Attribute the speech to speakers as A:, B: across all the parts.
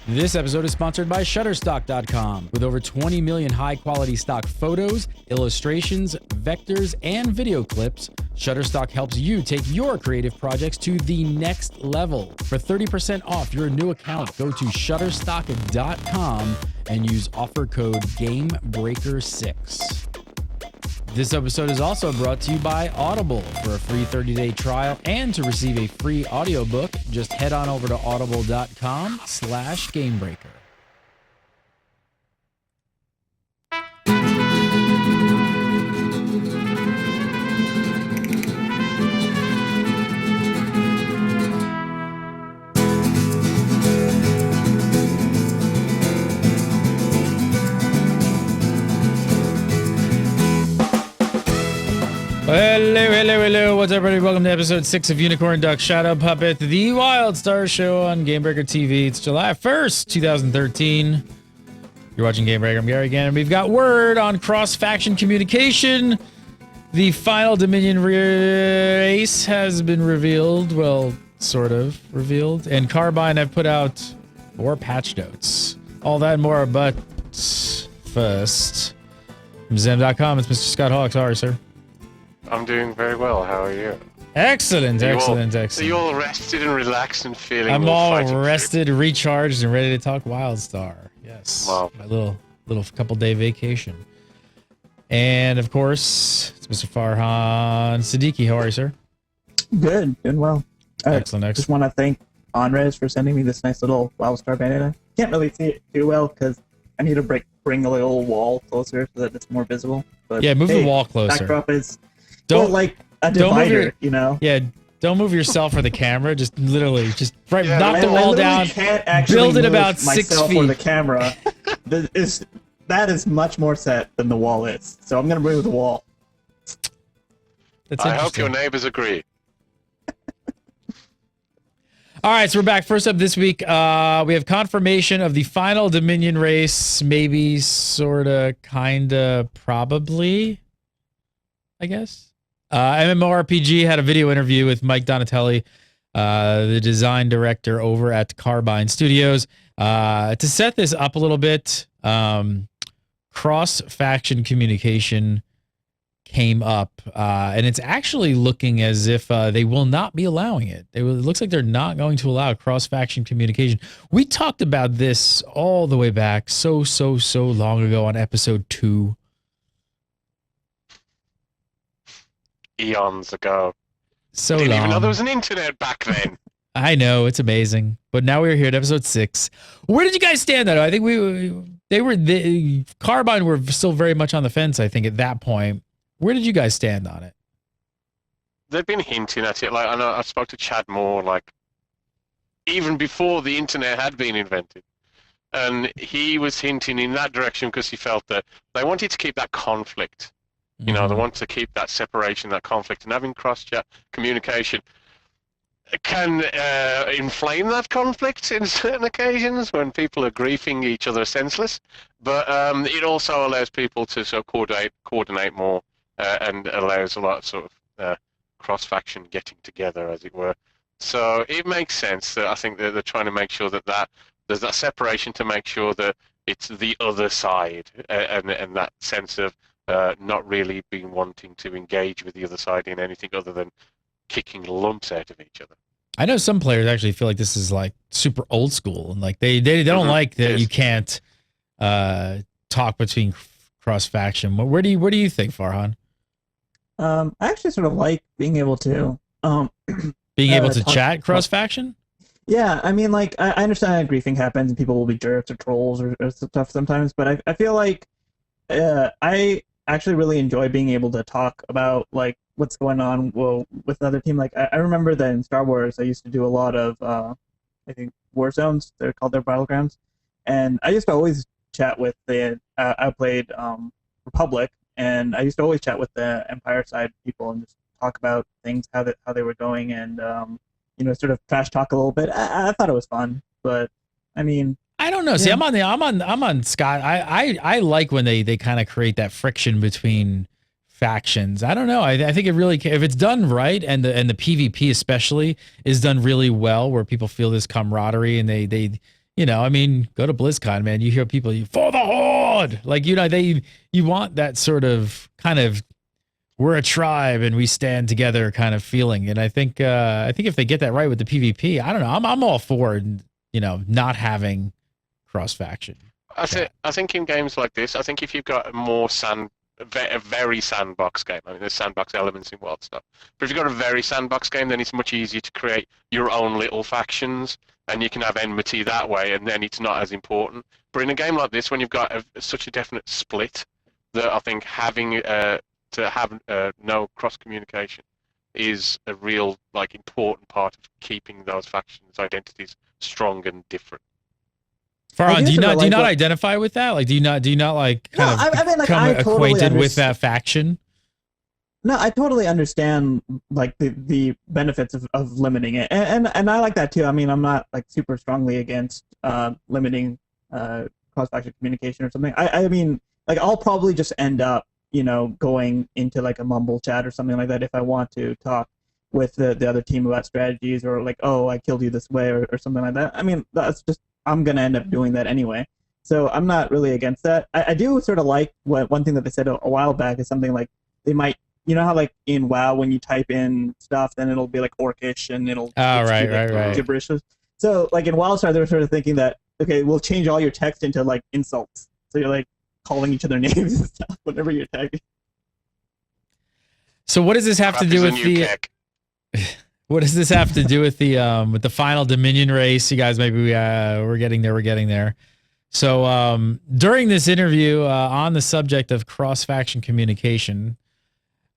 A: This episode is sponsored by Shutterstock.com. With over 20 million high-quality stock photos, illustrations, vectors, and video clips, Shutterstock helps you take your creative projects to the next level. For 30% off your new account, go to Shutterstock.com and use offer code GAMEBREAKER6. This episode is also brought to you by Audible. For a free 30-day trial and to receive a free audiobook, just head on over to audible.com/Gamebreaker. Hello. What's up, everybody? Welcome to episode 6 of Unicorn Duck Shadow Puppet, the WildStar show on Gamebreaker TV. It's July 1st, 2013. You're watching Gamebreaker. I'm Gary again, and we've got word on cross-faction communication. The final Dominion race has been revealed. Well, sort of revealed. And Carbine have put out 4 patch notes. All that and more, but first, from Zem.com, it's Mr. Scott Hawks. How are you, sir?
B: I'm doing very well. How are you?
A: Excellent.
B: Are you all rested and relaxed and feeling?
A: I'm all rested, recharged, and ready to talk WildStar. Yes. Wow. My little couple-day vacation. And of course, it's Mr. Farhan Siddiqui. How are you, sir?
C: Good. Doing well.
A: Excellent.
C: Just want to thank Onres for sending me this nice little WildStar bandana. Can't really see it too well because I need to bring a little wall closer so that it's more visible. But
A: yeah, move the wall closer.
C: Backdrop is like a divider, you know?
A: Yeah, don't move yourself for the camera. Just literally, knock the wall down.
C: Can't actually
A: build it
C: move
A: about 6 feet.
C: For the camera. That is much more set than the wall is. So I'm going to move the wall.
B: I hope your neighbors agree.
A: All right, so we're back. First up this week, we have confirmation of the final Dominion race. Maybe, sorta, kinda, probably, I guess. MMORPG had a video interview with Mike Donatelli, the design director over at Carbine Studios. To set this up a little bit, cross-faction communication came up, and it's actually looking as if they will not be allowing it. It looks like they're not going to allow cross-faction communication. We talked about this all the way back so long ago on episode 2.
B: Eons ago.
A: So
B: Didn't
A: long.
B: even know there was an internet back then.
A: I know, it's amazing. But now we're here at episode 6. Where did you guys stand though? I think Carbine were still very much on the fence, I think, at that point. Where did you guys stand on it?
B: They've been hinting at it. Like, I know I spoke to Chad Moore, like, even before the internet had been invented. And he was hinting in that direction because he felt that they wanted to keep that conflict. You know, they want to keep that separation, that conflict, and having cross-chat communication can inflame that conflict in certain occasions when people are griefing each other senseless. But it also allows people to sort of coordinate more and allows a lot of sort of cross-faction getting together, as it were. So it makes sense that I think that they're trying to make sure that there's that separation to make sure that it's the other side and that sense of not really being wanting to engage with the other side in anything other than kicking lumps out of each other.
A: I know some players actually feel like this is like super old school and like they don't like that you can't talk between cross faction. Where do you think, Farhan?
C: I actually sort of like being able to
A: being able to chat cross faction.
C: Yeah, I mean, like I understand that griefing happens and people will be jerks or trolls or stuff sometimes, but I feel like I actually really enjoy being able to talk about like what's going on with another team. Like I remember that in Star Wars I used to do a lot of I think war zones. They're called their battlegrounds, and I used to always chat with I played Republic, and I used to always chat with the Empire side people and just talk about things, how they were going, and sort of trash talk a little bit. I thought it was fun, but I mean,
A: I don't know. Yeah. See, I'm on Scott. I like when they kind of create that friction between factions. I don't know. I think it really, if it's done right, and the PvP especially is done really well, where people feel this camaraderie and they I mean, go to BlizzCon, man. You hear people for the Horde, like you want that sort of kind of we're a tribe and we stand together kind of feeling. And I think if they get that right with the PvP, I don't know. I'm all for not having cross faction.
B: I think in games like this, I think if you've got a very sandbox game, I mean, there's sandbox elements in WildStar, but if you've got a very sandbox game, then it's much easier to create your own little factions, and you can have enmity that way, and then it's not as important. But in a game like this, when you've got such a definite split, that I think having to have no cross communication is a real important part of keeping those factions' identities strong and different.
A: Farhan, do you not identify with that? Like, do you not like become acquainted with that faction?
C: No, I totally understand like the benefits of limiting it, and I like that too. I mean, I'm not like super strongly against limiting cross faction communication or something. I mean, like I'll probably just end up going into like a mumble chat or something like that if I want to talk with the other team about strategies, or like, oh, I killed you this way, or something like that. I mean, that's just, I'm going to end up doing that anyway. So I'm not really against that. I do sort of like one thing that they said a while back is something like they might, how like in WoW when you type in stuff, then it'll be like Orcish and it'll
A: right.
C: gibberish. So like in WildStar, they were sort of thinking that, okay, we'll change all your text into like insults. So you're like calling each other names and stuff whenever you're tagging.
A: So what does this have to do with the... What does this have to do with the final Dominion race? You guys, maybe we're getting there. So during this interview on the subject of cross-faction communication,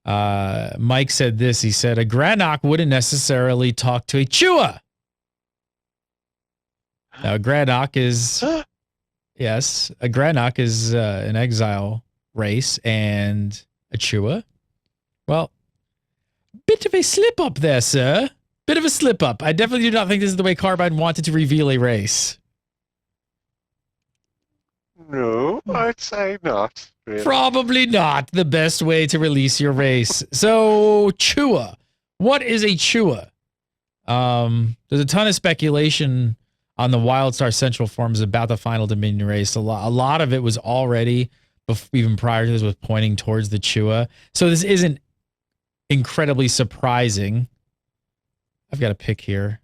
A: Mike said this. He said, a Granok wouldn't necessarily talk to a Chua. Now, a Granok is... Yes, a Granok is an exile race, and a Chua, well... Bit of a slip up there, sir. Bit of a slip up. I definitely do not think this is the way Carbine wanted to reveal a race.
B: No, I'd say not. Really.
A: Probably not the best way to release your race. So, Chua. What is a Chua? There's a ton of speculation on the WildStar Central forums about the final Dominion race. A lot of it was already, even prior to this, was pointing towards the Chua. So this isn't incredibly surprising. I've got a pick here.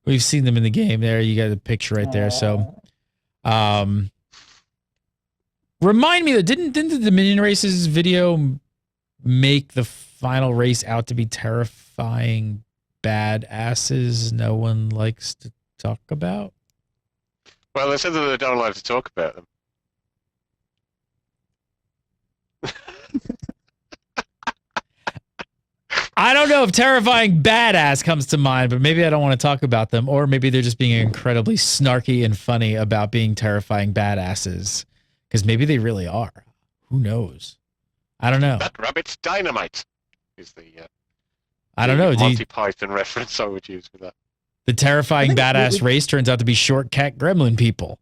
A: We've seen them in the game there. You got a picture right there. So, remind me that didn't the Dominion races video make the final race out to be terrifying badasses no one likes to talk about?
B: Well, they said that they don't like to talk about them.
A: I don't know if terrifying badass comes to mind, but maybe I don't want to talk about them, or maybe they're just being incredibly snarky and funny about being terrifying badasses, because maybe they really are. Who knows? I don't know.
B: That rabbit's dynamite is the
A: I don't know.
B: Monty Python reference I would use for that.
A: The terrifying badass race turns out to be short cat gremlin people.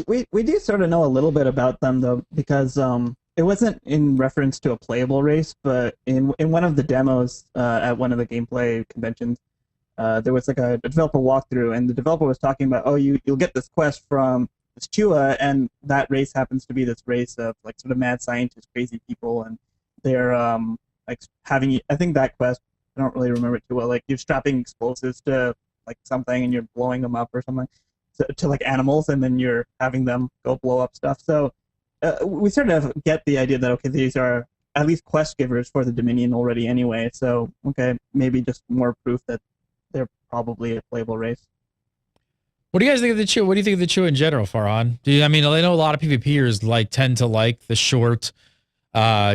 C: We do sort of know a little bit about them though, because it wasn't in reference to a playable race, but in one of the demos at one of the gameplay conventions, there was like a developer walkthrough, and the developer was talking about, oh, you'll get this quest from this Chua, and that race happens to be this race of like sort of mad scientist, crazy people, and they're like having, I think that quest, I don't really remember it too well, like you're strapping explosives to like something and you're blowing them up or something, to like animals, and then you're having them go blow up stuff. So we sort of get the idea that, okay, these are at least quest givers for the Dominion already anyway, so, okay, maybe just more proof that they're probably a playable race.
A: What do you guys think of the Chua? What do you think of the Chua in general, Farhan? I mean, I know a lot of PvPers tend to like the short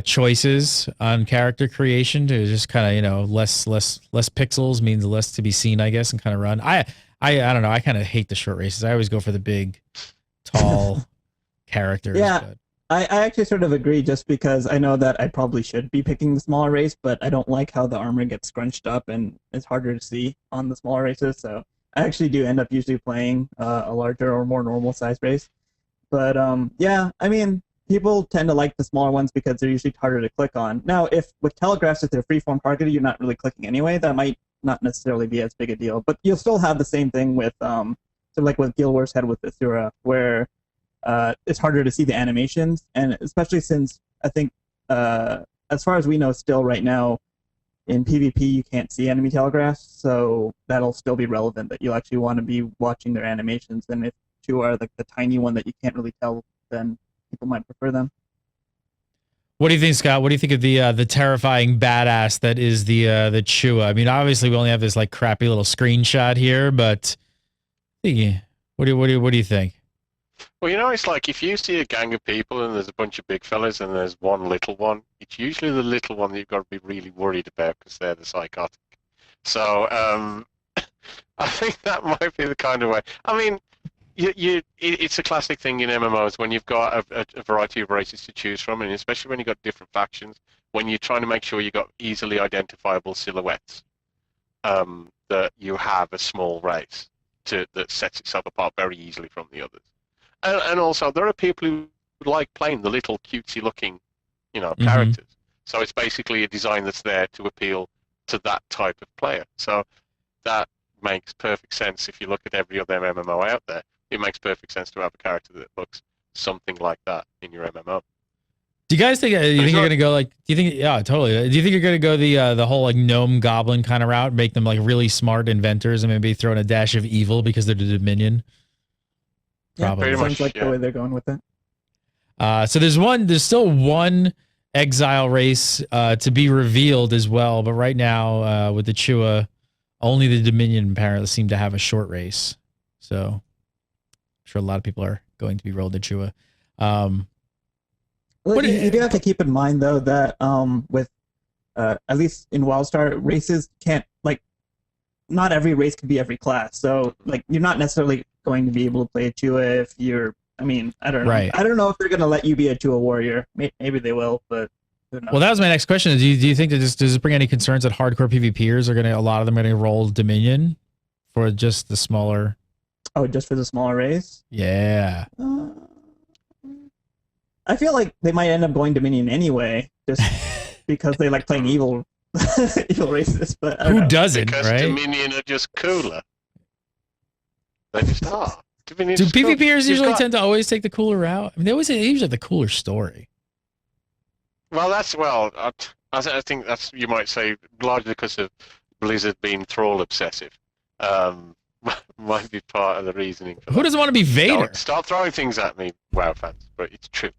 A: choices on character creation to just kind of, less pixels means less to be seen, I guess, and kind of run. I don't know. I kind of hate the short races. I always go for the big, tall characters.
C: Yeah,
A: but.
C: I actually sort of agree, just because I know that I probably should be picking the smaller race, but I don't like how the armor gets scrunched up and it's harder to see on the smaller races, so I actually do end up usually playing a larger or more normal size race. But yeah, I mean, people tend to like the smaller ones because they're usually harder to click on. Now, if with telegraphs, if they're freeform targeted, you're not really clicking anyway, that might not necessarily be as big a deal. But you'll still have the same thing with so like what Guild Wars had with Asura, where it's harder to see the animations, and especially since I think as far as we know, still right now in PvP you can't see enemy telegraphs, so that'll still be relevant. That you'll actually want to be watching their animations, and if two are like the tiny one that you can't really tell, then people might prefer them.
A: What do you think, Scott? What do you think of the terrifying badass that is the Chua? I mean, obviously we only have this like crappy little screenshot here, but what do you think?
B: Well, it's like if you see a gang of people and there's a bunch of big fellas and there's one little one, it's usually the little one that you've got to be really worried about because they're the psychotic. So I think that might be the kind of way. I mean, it's a classic thing in MMOs when you've got a variety of races to choose from, and especially when you've got different factions, when you're trying to make sure you've got easily identifiable silhouettes, that you have a small race that sets itself apart very easily from the others. And also, there are people who like playing the little cutesy-looking, characters. So it's basically a design that's there to appeal to that type of player. So that makes perfect sense if you look at every other MMO out there. It makes perfect sense to have a character that looks something like that in your MMO.
A: Do you guys think you're gonna go like? Do you think? Yeah, totally. Do you think you're gonna go the whole like gnome goblin kind of route, make them like really smart inventors, and maybe throw in a dash of evil because they're the Dominion?
C: Probably. Yeah, sounds like the way they're going with it.
A: So there's still one exile race to be revealed as well, but right now with the Chua, only the Dominion apparently seem to have a short race. So I'm sure a lot of people are going to be rolled to Chua.
C: Well, you do have to keep in mind though that with at least in WildStar, races can't not every race can be every class. So like you're not necessarily going to be able to play a Chua if you're. I mean, I don't know.
A: Right.
C: I don't know if they're going to let you be a Chua warrior. Maybe they will, but who knows?
A: Well, that was my next question. Do you think that does this bring any concerns that hardcore PvPers are a lot of them are going to roll Dominion for just the smaller?
C: Oh, just for the smaller race?
A: Yeah.
C: I feel like they might end up going Dominion anyway, just because they like playing evil races. But
A: who doesn't?
B: Because
A: right?
B: Dominion are just cooler. They just are.
A: Do PvPers usually tend to always take the cooler route? I mean, they usually have the cooler story.
B: Well, I think that's, you might say, largely because of Blizzard being Thrall obsessive. Might be part of the reasoning.
A: Who doesn't want to be Vader?
B: Don't start throwing things at me, WoW fans, but it's true.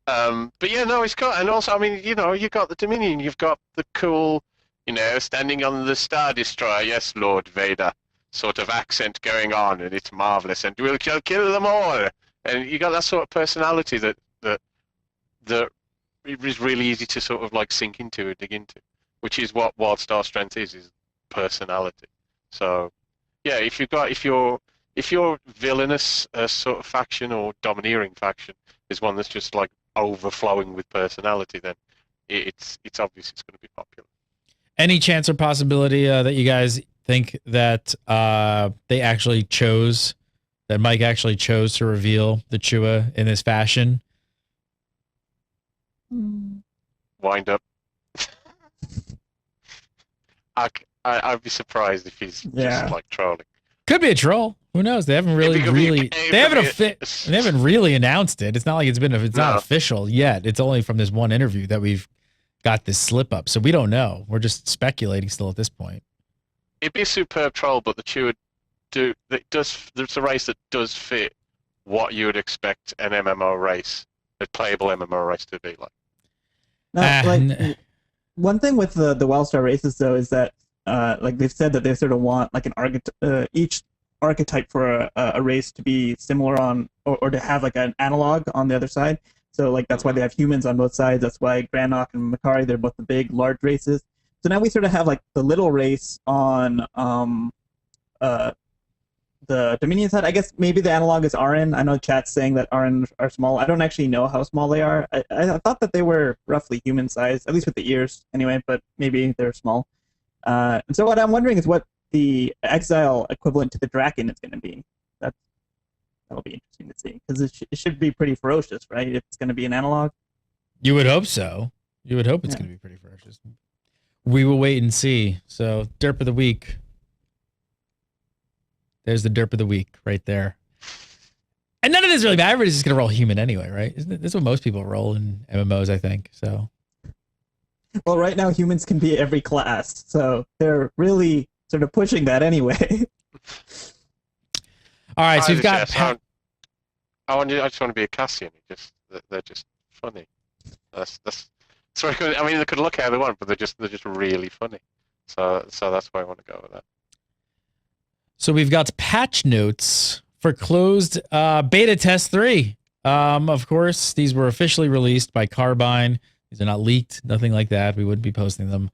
B: But yeah, no, it's got, and also, I mean, you've got the Dominion, you've got the cool, standing on the Star Destroyer, yes, Lord Vader, sort of accent going on, and it's marvelous, and we'll kill them all. And you got that sort of personality that it is really easy to sort of like sink into or dig into, which is what WildStar strength is personality. So yeah, if your villainous sort of faction or domineering faction is one that's just like overflowing with personality, then it's obvious it's going to be popular.
A: Any chance or possibility that you guys think that Mike actually chose to reveal the Chua in this fashion?
B: Wind up. I'd be surprised if he's just like trolling.
A: Could be a troll. Who knows? They haven't really announced it. It's not like it's not official yet. It's only from this one interview that we've got this slip up. So we don't know. We're just speculating still at this point.
B: It'd be a superb troll, but the Chua there's a race that does fit what you would expect an MMO race, a playable MMO race to be like.
C: Now, one thing with the WildStar races though is that they've said that they sort of want like each archetype for a race to be similar on or to have like an analog on the other side. So like that's why they have humans on both sides. That's why Grandnock and Makari, they're both the big large races. So now we sort of have like the little race on the Dominion side. I guess maybe the analog is RN. I know chat's saying that RN are small. I don't actually know how small they are. I thought that they were roughly human sized, at least with the ears anyway, but maybe they're small. And so what I'm wondering is what the exile equivalent to the Draken is going to be. That'll be interesting to see, because it should be pretty ferocious, right? If it's going to be an analog.
A: You would hope so. You would hope it's going to be pretty ferocious. We will wait and see. So, derp of the week. There's the derp of the week right there. And none of this really matters. Everybody's just going to roll human anyway, right? Isn't it? That's what most people roll in MMOs, I think. So,
C: Well, right now humans can be every class, so they're really sort of pushing that anyway.
A: all right. So, you've got.
B: I just want to be a Cassian. They're just funny. That's sorry. I mean, they could look how they want, but they're just really funny. So that's why I want to go with that.
A: So we've got patch notes for closed beta test 3. Of course, these were officially released by Carbine. These are not leaked, nothing like that. We wouldn't be posting them.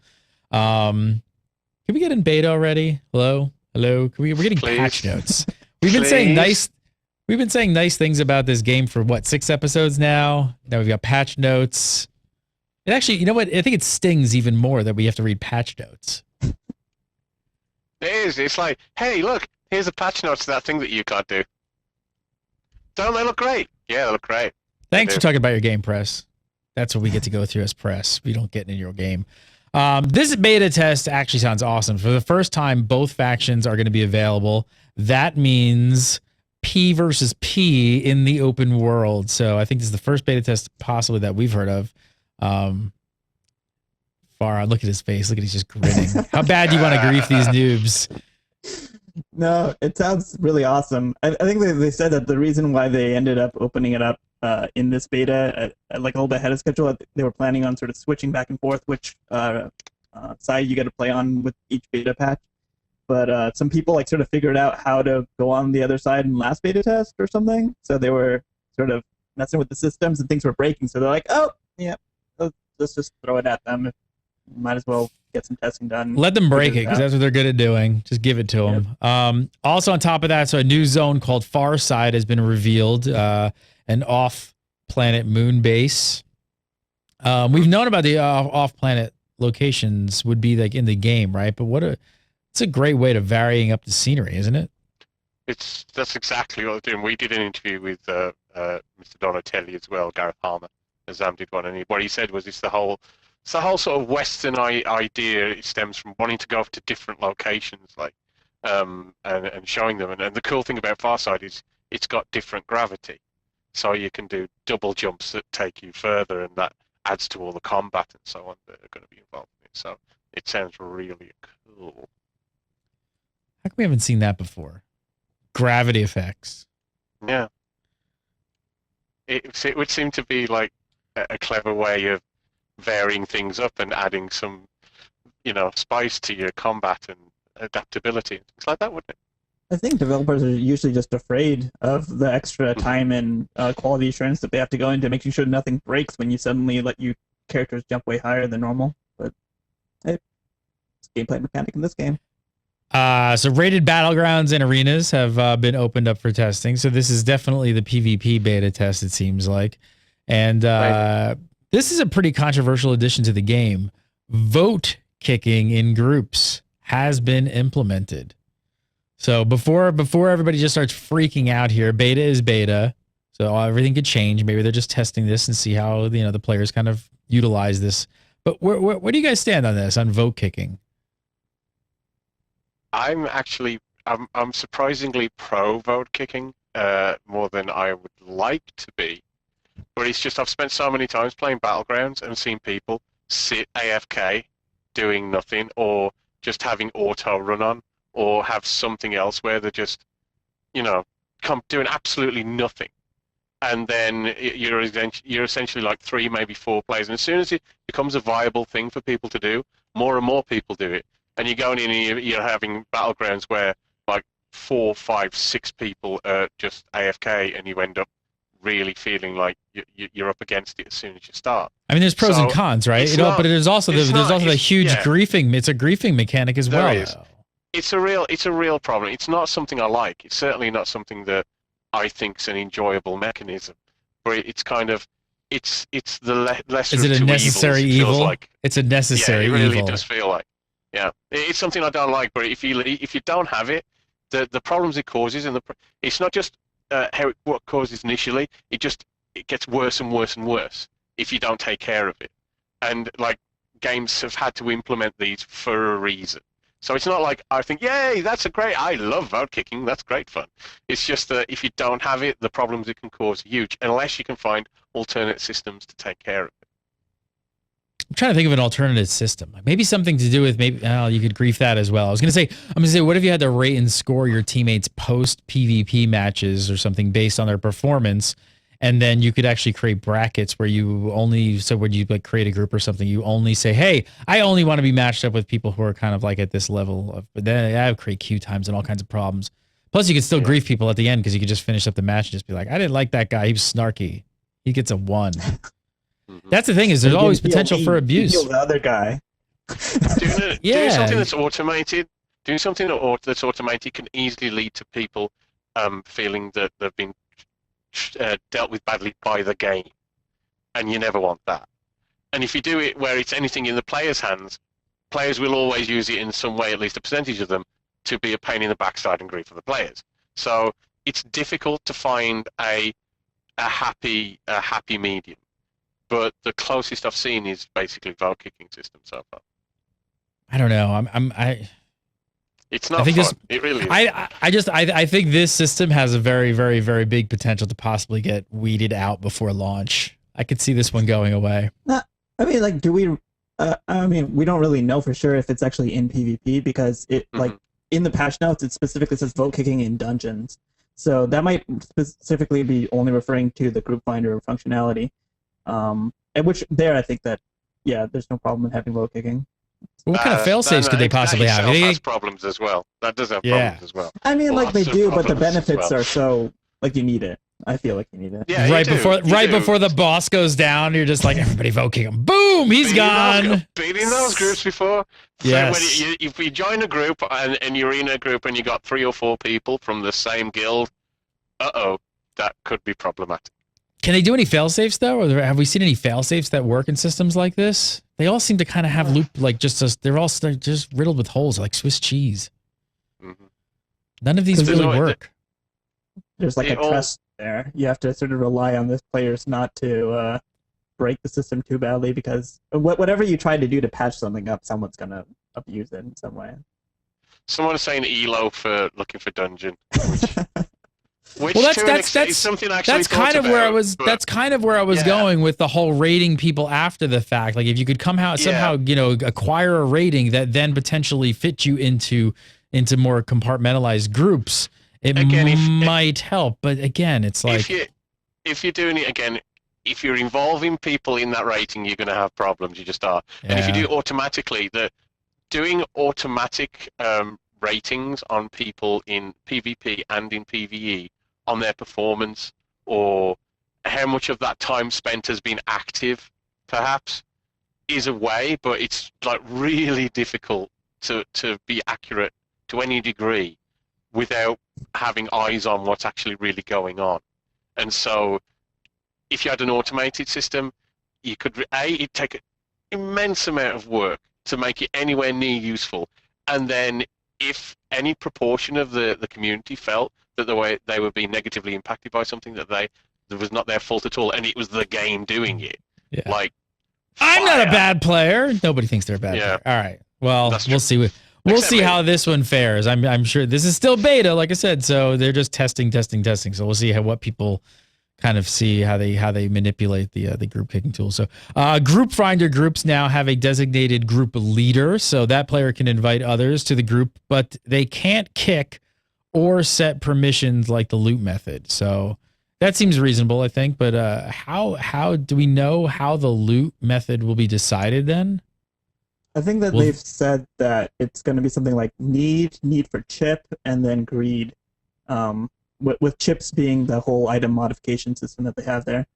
A: Can we get in beta already? Hello? We're getting
B: Please.
A: patch notes. We've been saying nice things about this game for what, 6 episodes now? Now we've got patch notes. And actually, you know what? I think it stings even more that we have to read patch notes.
B: It is. It's like, hey, look, here's a patch note to that thing that you can't do. Don't they look great? Yeah, they look great.
A: Thanks for talking about your game, press. That's what we get to go through as press. We don't get in your game. This beta test actually sounds awesome. For the first time, both factions are going to be available. That means P versus P in the open world. So I think this is the first beta test possibly that we've heard of. Farhan, look at his face. Look at he's just grinning. How bad do you want to grief these noobs?
C: No, it sounds really awesome. I think they said that the reason why they ended up opening it up in this beta, like a little bit ahead of schedule, they were planning on sort of switching back and forth which side you got to play on with each beta patch. But some people like sort of figured out how to go on the other side in last beta test or something. So they were sort of messing with the systems and things were breaking. So they're like, oh, yeah, let's just throw it at them. Might as well get some testing done.
A: Let them break it because that's what they're good at doing. Just give it to them. Also on top of that, so a new zone called Far Side has been revealed, an off-planet moon base. We've known about the off-planet locations would be like in the game, right? But it's a great way to varying up the scenery, isn't it?
B: That's exactly what we're doing. We did an interview with Mr. Donatelli as well, Gareth Palmer, as Zam did one, and what he said was it's the whole sort of Western idea. It stems from wanting to go to different locations, like and showing them. And the cool thing about Farside is it's got different gravity, so you can do double jumps that take you further, and that adds to all the combat and so on that are going to be involved in it. So it sounds really cool.
A: How come we haven't seen that before? Gravity effects.
B: Yeah. It would seem to be like a clever way of varying things up and adding some, spice to your combat and adaptability and things like that, wouldn't it?
C: I think developers are usually just afraid of the extra time and quality assurance that they have to go into making sure nothing breaks when you suddenly let your characters jump way higher than normal. But hey, it's a gameplay mechanic in this game.
A: So rated battlegrounds and arenas have been opened up for testing. So this is definitely the PvP beta test, it seems like. And this is a pretty controversial addition to the game. Vote kicking in groups has been implemented. So before everybody just starts freaking out here, beta is beta. So everything could change. Maybe they're just testing this and see how the players kind of utilize this. But where do you guys stand on this, on vote kicking?
B: I'm surprisingly pro vote kicking more than I would like to be. But it's just I've spent so many times playing Battlegrounds and seen people sit AFK doing nothing, or just having auto run on, or have something else where they're just, doing absolutely nothing. And then you're essentially like 3, maybe 4 players. And as soon as it becomes a viable thing for people to do, more and more people do it. And you're going in and you're having Battlegrounds where like 4, 5, 6 people are just AFK, and you end up really feeling like you're up against it as soon as you start. I mean,
A: there's pros and cons, right? But there's also the huge griefing. It's a griefing mechanic as well.
B: It's a real problem. It's not something I like. It's certainly not something that I think's an enjoyable mechanism. But it's kind of it's the lesser of two evils.
A: Is it a necessary evil? Like. It's a necessary evil.
B: Yeah, it really does feel like. Yeah, it's something I don't like. But if you don't have it, the problems it causes, and it's not just what it causes initially. It gets worse and worse and worse if you don't take care of it. And like games have had to implement these for a reason. So it's not like I think, yay, I love vote kicking, that's great fun. It's just that if you don't have it, the problems it can cause are huge, unless you can find alternate systems to take care of it.
A: I'm trying to think of an alternative system. Maybe something to do with you could grief that as well. I'm gonna say, what if you had to rate and score your teammates post PvP matches or something based on their performance, and then you could actually create brackets where you only, so when you like create a group or something, you only say, hey, I only want to be matched up with people who are kind of like at this level of, but then I would create queue times and all kinds of problems. Plus you could still grief people at the end because you could just finish up the match and just be like, I didn't like that guy. He was snarky. He gets a 1. That's the thing, is there's always potential for abuse.
C: The other guy.
B: Doing something that's automated, that's automated can easily lead to people feeling that they've been dealt with badly by the game, and you never want that. And if you do it where it's anything in the player's hands, players will always use it in some way, at least a percentage of them, to be a pain in the backside and grief for the players. So it's difficult to find a happy medium. But the closest I've seen is basically vote kicking system so far.
A: I don't know.
B: It's not fun. It really is.
A: I think this system has a very, very, very big potential to possibly get weeded out before launch. I could see this one going away.
C: I mean, like, do we? We don't really know for sure if it's actually in PvP because it like in the patch notes it specifically says vote kicking in dungeons. So that might specifically be only referring to the group finder functionality. And which there I think that there's no problem in having vote kicking.
A: What kind of fail-safes could they possibly have?
B: That has problems as well. That does have problems as well.
C: I mean, like they do, but the benefits are so like you need it. I feel like you need it.
B: Yeah,
A: right before the boss goes down, you're just like, everybody vote kick him. Boom, he's gone.
B: Beating those groups before.
A: Yes.
B: If you join a group and you're in a group and you got 3 or 4 people from the same guild, that could be problematic.
A: Can they do any fail-safes though? Or have we seen any fail-safes that work in systems like this? They all seem to kind of have loop, like they're all just riddled with holes, like Swiss cheese. None of these really work.
C: There's like a trust there. You have to sort of rely on the players not to break the system too badly because whatever you try to do to patch something up, someone's gonna abuse it in some way.
B: Someone is saying ELO for looking for dungeon. Which
A: that's
B: something actually
A: that's kind of where I was. That's kind of where I was going with the whole rating people after the fact. Like if you could somehow acquire a rating that then potentially fit you into more compartmentalized groups, it might help. But again, it's like
B: if you're doing it again, if you're involving people in that rating, you're going to have problems. You just are. Yeah. And if you do it automatically, doing automatic ratings on people in PvP and in PvE on their performance or how much of that time spent has been active, perhaps, is a way, but it's like really difficult to be accurate to any degree without having eyes on what's actually really going on. And so if you had an automated system, you could it'd take an immense amount of work to make it anywhere near useful. And then if any proportion of the community felt that they were being negatively impacted by something that was not their fault at all, and it was the game doing it. Yeah. Like,
A: I'm not a bad player. Nobody thinks they're a bad player. All right. Well, we'll see. We'll see how this one fares. I'm sure this is still beta, like I said. So they're just testing. So we'll see what people kind of see how they manipulate the group kicking tool. So group finder groups now have a designated group leader, so that player can invite others to the group, but they can't kick or set permissions like the loot method. So that seems reasonable, I think. But how do we know how the loot method will be decided then?
C: I think that they've said that it's going to be something like need for chip, and then greed. With chips being the whole item modification system that they have there.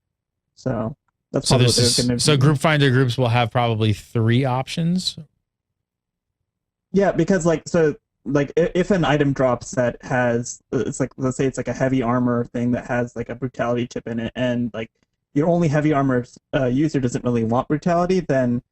C: So that's probably what they're going to.
A: So group finder groups will have probably 3 options.
C: Yeah, because if an item drops that has, it's like, let's say it's like a heavy armor thing that has like a brutality chip in it, and like your only heavy armor user doesn't really want brutality, then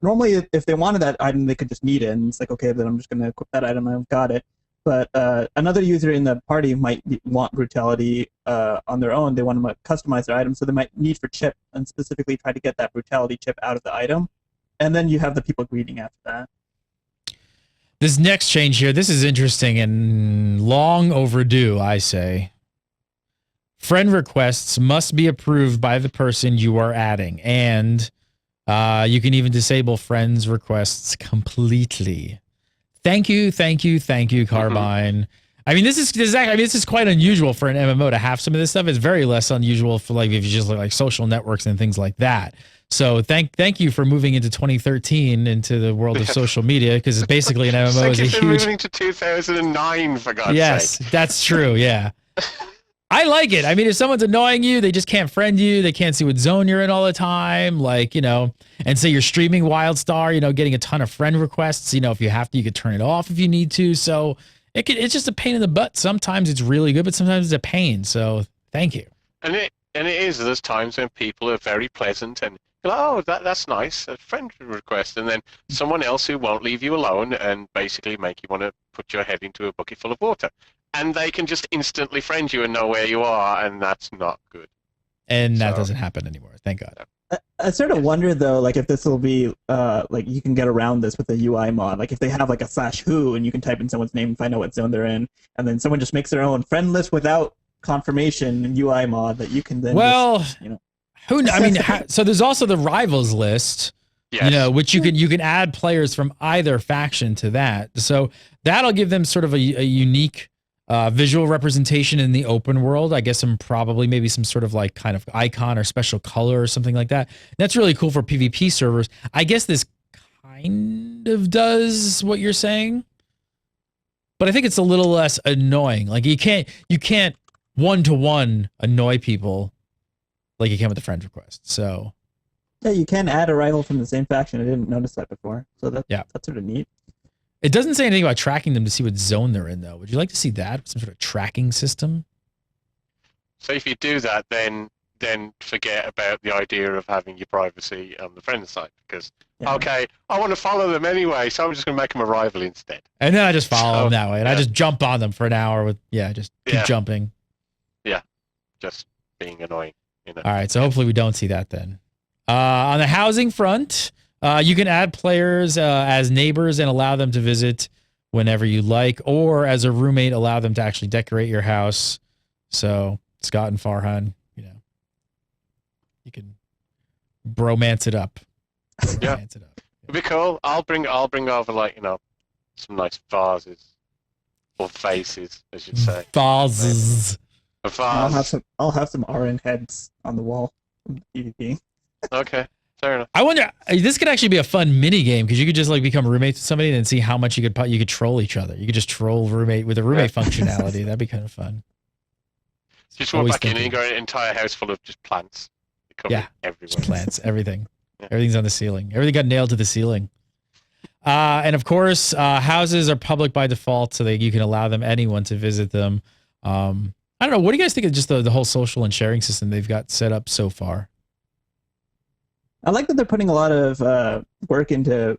C: normally if they wanted that item, they could just need it, and it's like, okay, then I'm just going to equip that item, I've got it. But another user in the party might want brutality on their own. They want to customize their item, so they might need for chip and specifically try to get that brutality chip out of the item. and then you have the people greeting after that.
A: This next change here, this is interesting and long overdue, I say. Friend requests must be approved by the person you are adding, and you can even disable friends requests completely. Thank you, Carbine. I mean, this is quite unusual for an MMO to have some of this stuff. It's very less unusual for like if you just look like social networks and things like that. So thank you for moving into 2013 into the world of social media, because it's basically an MMO is a huge.
B: Moving to 2009 for God's sake.
A: Yes, that's true. Yeah. I like it. I mean, if someone's annoying you, they just can't friend you. They can't see what zone you're in all the time. Like, and say you're streaming WildStar, getting a ton of friend requests. If you have to, you could turn it off if you need to. So it's just a pain in the butt. Sometimes it's really good, but sometimes it's a pain. So thank you.
B: And it is. There's times when people are very pleasant and you're like, oh, that's nice, a friend request. And then someone else who won't leave you alone and basically make you want to put your head into a bucket full of water. And they can just instantly friend you and know where you are, and that's not good.
A: And that doesn't happen anymore, thank God.
C: I sort of wonder though, like if this will be like you can get around this with a UI mod. Like if they have like a /who and you can type in someone's name and find out what zone they're in, and then someone just makes their own friend list without confirmation UI mod that you can then.
A: Well, so there's also the rivals list.
B: Yes.
A: Which you can add players from either faction to that. So that'll give them sort of a unique visual representation in the open world. I guess maybe some sort of like kind of icon or special color or something like that. That's really cool for PvP servers. I guess this kind of does what you're saying, but I think it's a little less annoying. Like you can't one-to-one annoy people like you can with the friend request. So
C: yeah, you can add a rival from the same faction. I didn't notice that before. So that's sort of neat.
A: It doesn't say anything about tracking them to see what zone they're in, though. Would you like to see that? Some sort of tracking system?
B: So if you do that, then forget about the idea of having your privacy on the friend side, because, okay, I want to follow them anyway, so I'm just going to make them a rival instead.
A: And then I just follow them that way, and I just jump on them for an hour with, just keep jumping.
B: Yeah, just being annoying.
A: All right, so hopefully we don't see that then. On the housing front, you can add players as neighbors and allow them to visit whenever you like, or as a roommate, allow them to actually decorate your house. So Scott and Farhan, you can bromance it up.
B: Yeah, it'd be cool. I'll bring over like some nice vases or vases, I should say.
A: Vases.
B: A vase.
C: I'll have some orange heads on the wall. PvP.
B: Okay. Fair enough.
A: I wonder, this could actually be a fun mini game, because you could just like become roommates with somebody and then see how much you could troll each other. You could just troll roommate with a roommate functionality. That'd be kind of fun.
B: Just walk back in and you got an entire house full of just plants. Everywhere.
A: Just plants, everything. Everything's on the ceiling. Everything got nailed to the ceiling. And of course, houses are public by default, so that you can allow anyone to visit them. I don't know. What do you guys think of just the whole social and sharing system they've got set up so far?
C: I like that they're putting a lot of work into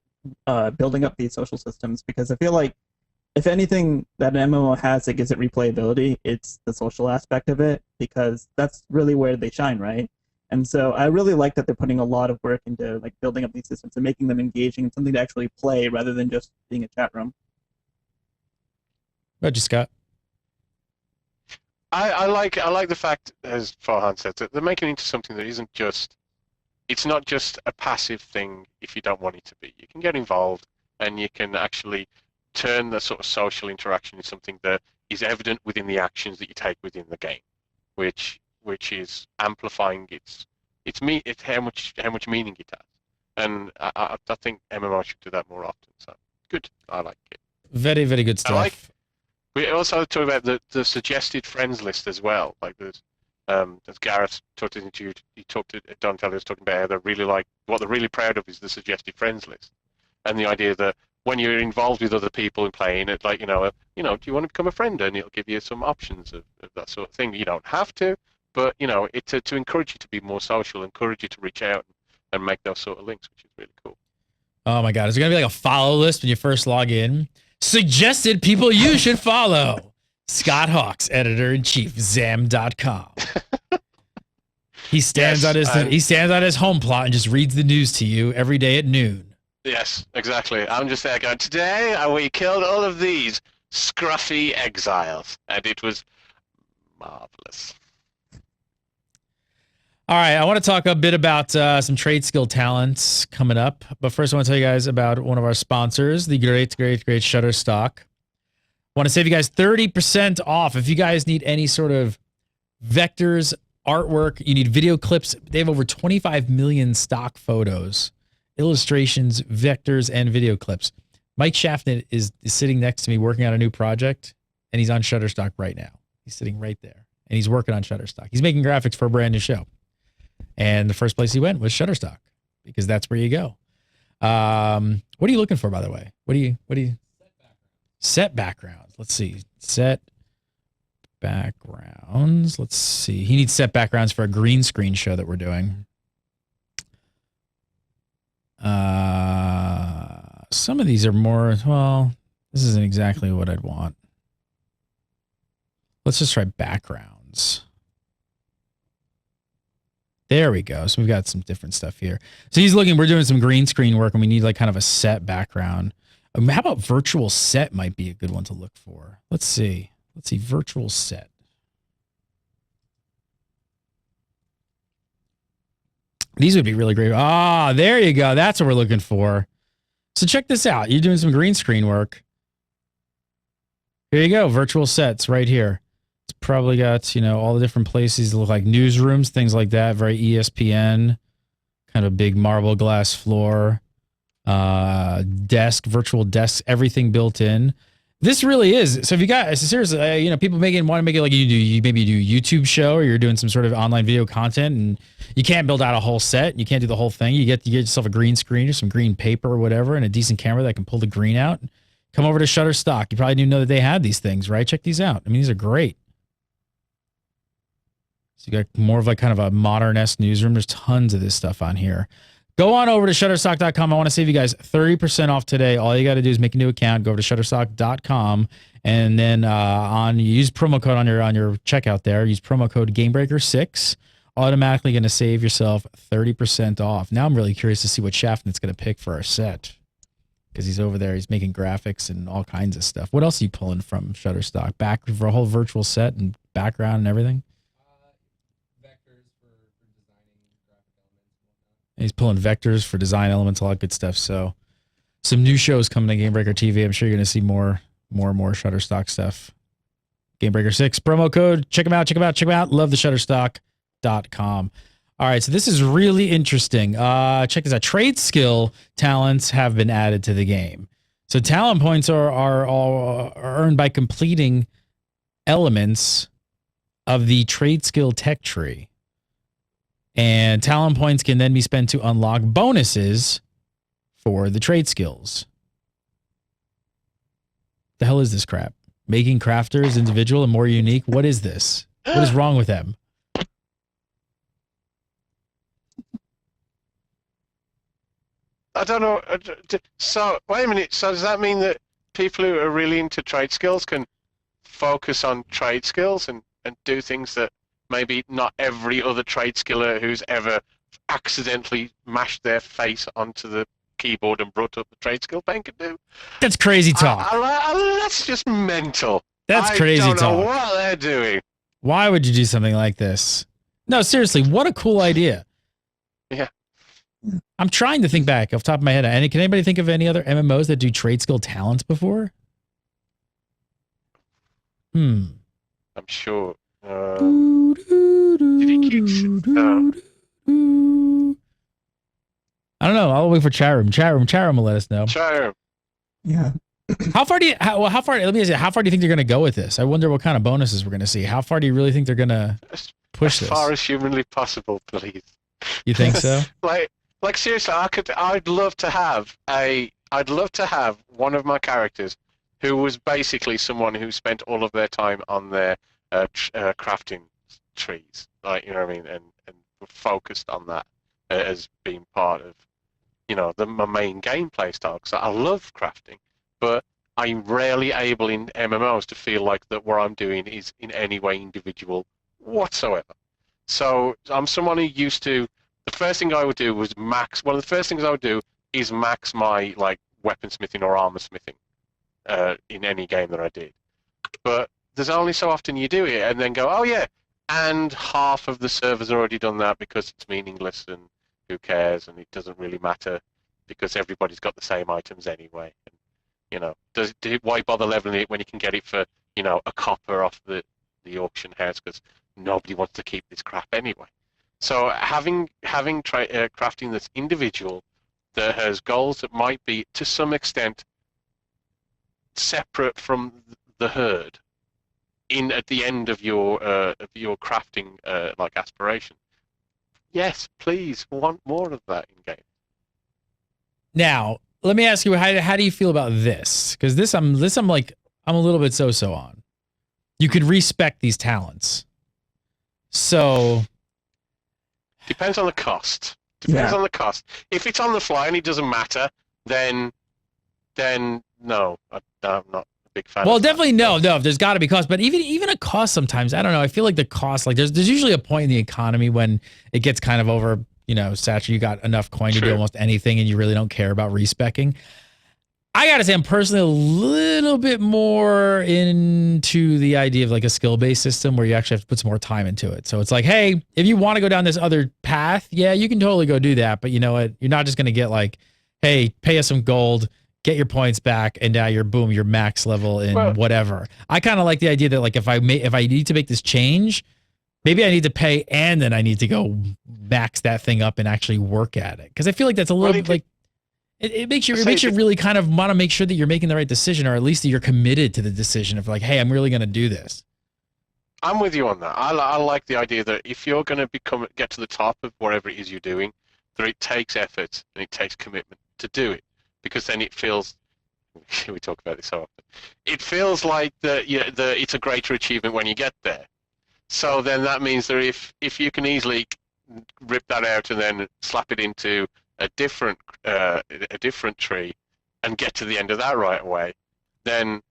C: building up these social systems, because I feel like if anything that an MMO has that gives it replayability, it's the social aspect of it, because that's really where they shine, right? And so I really like that they're putting a lot of work into like building up these systems and making them engaging and something to actually play rather than just being a chat room.
A: What about you, Scott?
B: I like the fact, as Farhan said, that they're making it into something that isn't just. It's not just a passive thing if you don't want it to be. You can get involved and you can actually turn the sort of social interaction into something that is evident within the actions that you take within the game, which is amplifying its how much meaning it has. And I think MMO should do that more often. So good. I like it.
A: Very, very good stuff.
B: We also talk about the suggested friends list as well. Like there's as Gareth talked to Donatello was talking about how they're really what they're really proud of is the suggested friends list, and the idea that when you're involved with other people and playing it, like do you want to become a friend, and it'll give you some options of that sort of thing. You don't have to, but it's to encourage you to be more social, encourage you to reach out and make those sort of links, which is really cool.
A: Oh my God, is there gonna be like a follow list when you first log in? Suggested people you should follow. Scott Hawks, editor-in-chief, Zam.com. He stands on his home plot and just reads the news to you every day at noon.
B: Yes, exactly. I'm just there going, today we killed all of these scruffy exiles, and it was marvelous.
A: All right, I want to talk a bit about some trade skill talents coming up. But first, I want to tell you guys about one of our sponsors, the great Shutterstock. Want to save you guys 30% off. If you guys need any sort of vectors, artwork, you need video clips, they have over 25 million stock photos, illustrations, vectors, and video clips. Mike Shaftnet is sitting next to me working on a new project, and he's on Shutterstock right now. He's sitting right there, and he's working on Shutterstock. He's making graphics for a brand new show. And the first place he went was Shutterstock, because that's where you go. What are you looking for, by the way? What do you set backgrounds? Let's see. Set backgrounds. Let's see. He needs set backgrounds for a green screen show that we're doing. Some of these are more, well, this isn't exactly what I'd want. Let's just try backgrounds. There we go. So we've got some different stuff here. So he's looking, we're doing some green screen work and we need like kind of a set background. How about virtual set might be a good one to look for. Let's see. Let's see. Virtual set. These would be really great. Ah, there you go. That's what we're looking for. So check this out. You're doing some green screen work. Here you go. Virtual sets right here. It's probably got, you know, all the different places that look like newsrooms, things like that. Very ESPN, kind of a big marble glass floor, desk, virtual desks, everything built in. This really is. So if you got, seriously, you know, people want to make it like you maybe do a YouTube show or you're doing some sort of online video content and you can't build out a whole set. You can't do the whole thing. You get yourself a green screen or some green paper or whatever and a decent camera that can pull the green out. Come over to Shutterstock. You probably didn't know that they had these things, right? Check these out. I mean, these are great. So you got more of like kind of a modern-esque newsroom. There's tons of this stuff on here. Go on over to Shutterstock.com. I want to save you guys 30% off today. All you got to do is make a new account. Go over to Shutterstock.com and then use promo code on your checkout there. Use promo code Gamebreaker6. Automatically going to save yourself 30% off. Now I'm really curious to see what Shaftnet's going to pick for our set because he's over there. He's making graphics and all kinds of stuff. What else are you pulling from Shutterstock? Back for a whole virtual set and background and everything? He's pulling vectors for design elements, all that good stuff. So some new shows coming to Gamebreaker TV. I'm sure you're going to see more Shutterstock stuff. Gamebreaker 6 promo code. Check them out. Love the Shutterstock.com. All right. So this is really interesting. Check this out. Trade skill talents have been added to the game. So talent points are earned by completing elements of the trade skill tech tree. And talent points can then be spent to unlock bonuses for the trade skills. The hell is this crap? Making crafters individual and more unique? What is this? What is wrong with them?
B: I don't know. So, wait a minute. So does that mean that people who are really into trade skills can focus on trade skills and do things that maybe not every other trade skiller who's ever accidentally mashed their face onto the keyboard and brought up the trade skill pane could do?
A: That's crazy talk.
B: That's just mental.
A: That's crazy talk.
B: I don't know what they're doing.
A: Why would you do something like this? No, seriously, what a cool idea.
B: Yeah.
A: I'm trying to think back off the top of my head. Can anybody think of any other MMOs that do trade skill talents before? I'm
B: sure.
A: I don't know. I'll wait for Chatroom. Chatroom will let us know.
B: Chatroom.
C: Yeah.
A: How far? Let me ask you, how far do you think they're going to go with this? I wonder what kind of bonuses we're going to see. How far do you really think they're going to push this?
B: As far as humanly possible, please.
A: You think so?
B: like seriously, I'd love to have one of my characters who was basically someone who spent all of their time on their crafting trees, like, you know what I mean, and focused on that as being part of, you know, my main gameplay style. Because I love crafting, but I'm rarely able in MMOs to feel like that what I'm doing is in any way individual whatsoever. So I'm someone who used to. The first thing I would do was max. One of the first things I would do is max my like weaponsmithing or armor smithing in any game that I did. But there's only so often you do it and then go, oh yeah, and half of the server's already done that because it's meaningless and who cares and it doesn't really matter because everybody's got the same items anyway. And, you know, why bother leveling it when you can get it for, you know, a copper off the auction house because nobody wants to keep this crap anyway. So having crafting that's individual, that has goals that might be to some extent separate from the herd, in at the end of your crafting like aspiration. Yes, please, want more of that in game.
A: Now, let me ask you, how do you feel about this? Because this I'm a little bit so on. You could respec these talents. So
B: depends on the cost. Depends on the cost. If it's on the fly and it doesn't matter, then no, I'm not a big fan.
A: Well,
B: of
A: definitely
B: that.
A: no. There's got to be cost, but even a cost sometimes. I don't know. I feel like the cost, like there's usually a point in the economy when it gets kind of over, saturated. You got enough coin to do almost anything, and you really don't care about respecing. I gotta say, I'm personally a little bit more into the idea of like a skill-based system where you actually have to put some more time into it. So it's like, hey, if you want to go down this other path, yeah, you can totally go do that. But you know what? You're not just gonna get like, hey, pay us some gold, get your points back, and now you're max level in whatever. I kind of like the idea that like if I need to make this change, maybe I need to pay and then I need to go max that thing up and actually work at it. Because I feel like that's a little bit like it makes you really kind of want to make sure that you're making the right decision, or at least that you're committed to the decision of like, hey, I'm really going to do this.
B: I'm with you on that. I like the idea that if you're going to get to the top of whatever it is you're doing, that it takes effort and it takes commitment to do it, because then it feels. We talk about this so often. It feels like it's a greater achievement when you get there. So then that means that if you can easily rip that out and then slap it into a different tree and get to the end of that right away, then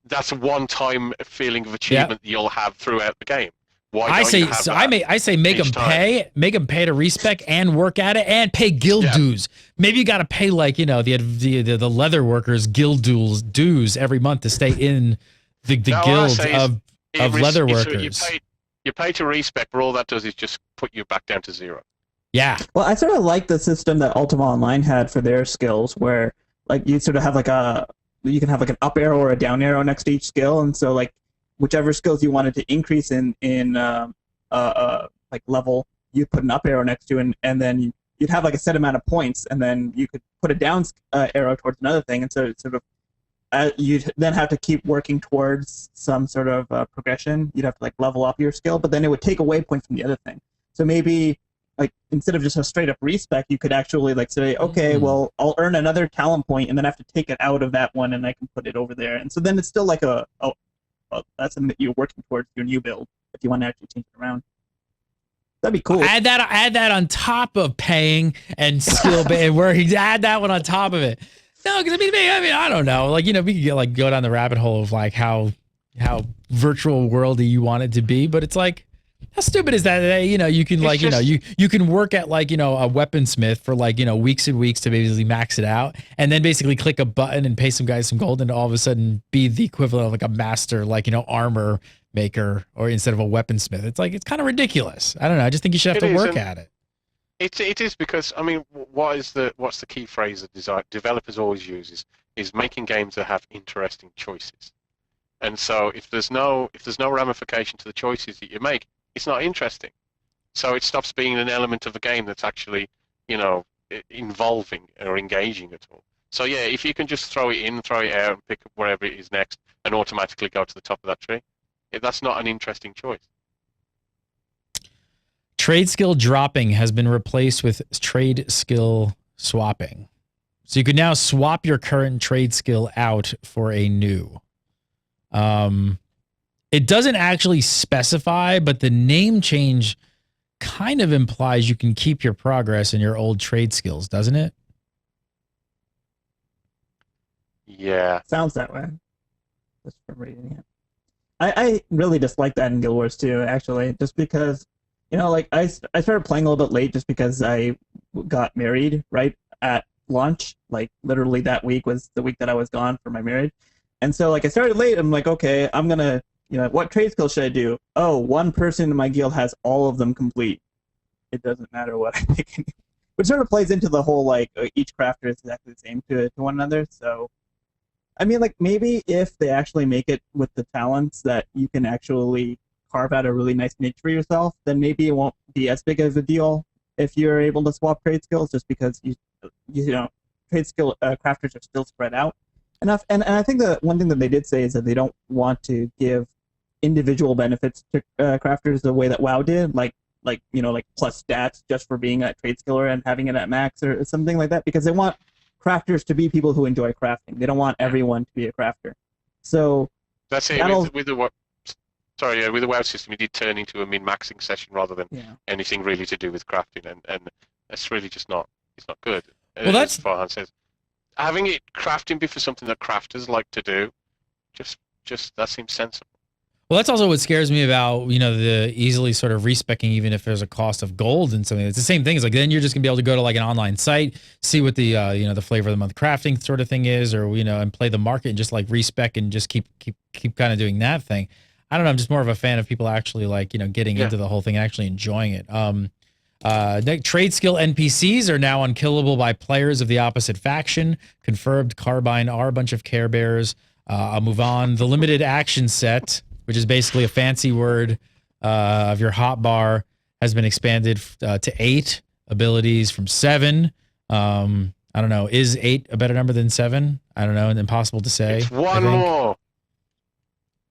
B: that's a one-time feeling of achievement that you'll have throughout the game. I
A: say make them pay to respec and work at it and pay guild dues. Maybe you got to pay like the leather workers guild dues every month to stay in the guilds of leather workers.
B: You pay to respec, but all that does is just put you back down to zero.
A: Yeah.
C: Well, I sort of like the system that Ultima Online had for their skills, where like you sort of have you can have like an up arrow or a down arrow next to each skill, and so like whichever skills you wanted to increase in like level, you put an up arrow next to, and then you'd have like a set amount of points, and then you could put a down arrow towards another thing, and so it's sort of you'd then have to keep working towards some sort of progression. You'd have to like level up your skill, but then it would take away points from the other thing. So maybe like instead of just a straight up respec, you could actually like say, okay, well, I'll earn another talent point, and then I have to take it out of that one, and I can put it over there, and so then it's still like that's you're working towards your new build if you want to actually change it around. That'd be cool.
A: Add that on top of paying and skill and working. Add that one on top of it. No, because I mean, I don't know. Like, we could go down the rabbit hole of like how virtual worldy you want it to be, but it's like, how stupid is that? You can like, you can work at like, a weaponsmith for like, weeks and weeks to basically max it out, and then basically click a button and pay some guys some gold, and all of a sudden be the equivalent of like a master, like, armor maker, or instead of a weaponsmith. It's like, it's kind of ridiculous. I don't know. I just think you should have to work at it.
B: It is because, I mean, what's the key phrase that developers always use is making games that have interesting choices. And so if there's no ramification to the choices that you make, it's not interesting. So it stops being an element of a game that's actually, involving or engaging at all. So yeah, if you can just throw it in, throw it out, and pick up wherever it is next, and automatically go to the top of that tree, that's not an interesting choice.
A: Trade skill dropping has been replaced with trade skill swapping. So you can now swap your current trade skill out for a new. It doesn't actually specify, but the name change kind of implies you can keep your progress in your old trade skills, doesn't it?
B: Yeah.
C: Sounds that way. Just from reading it. I really dislike that in Guild Wars 2, actually, just because, like, I started playing a little bit late just because I got married right at launch. Like literally that week was the week that I was gone for my marriage, and so like I started late. I'm like, okay, I'm gonna, what trade skill should I do? Oh, one person in my guild has all of them complete. It doesn't matter what I pick, which sort of plays into the whole like each crafter is exactly the same to one another. So, I mean, like maybe if they actually make it with the talents that you can actually carve out a really nice niche for yourself, then maybe it won't be as big of a deal if you're able to swap trade skills, just because trade skill crafters are still spread out enough. And I think that one thing that they did say is that they don't want to give individual benefits to crafters the way that WoW did, like plus stats just for being a trade skiller and having it at max or something like that, because they want crafters to be people who enjoy crafting. They don't want everyone to be a crafter. So
B: that's it. With the WoW system, it did turn into a min-maxing session rather than anything really to do with crafting, and that's really just not. It's not good.
A: Well, that's
B: as Farhan says. Having it crafting be for something that crafters like to do, just that seems sensible.
A: Well, that's also what scares me about, the easily sort of respecing, even if there's a cost of gold and something. It's the same thing. It's like then you're just gonna be able to go to like an online site, see what the the flavor of the month crafting sort of thing is, or and play the market and just like respec and just keep kind of doing that thing. I don't know. I'm just more of a fan of people actually like getting into the whole thing and actually enjoying it. Trade skill NPCs are now unkillable by players of the opposite faction. Confirmed. Carbine are a bunch of Care Bears. I'll move on. The limited action set, which is basically a fancy word of your hotbar, has been expanded to 8 abilities from 7. I don't know. Is 8 a better number than 7? I don't know. And impossible to say.
B: It's one more.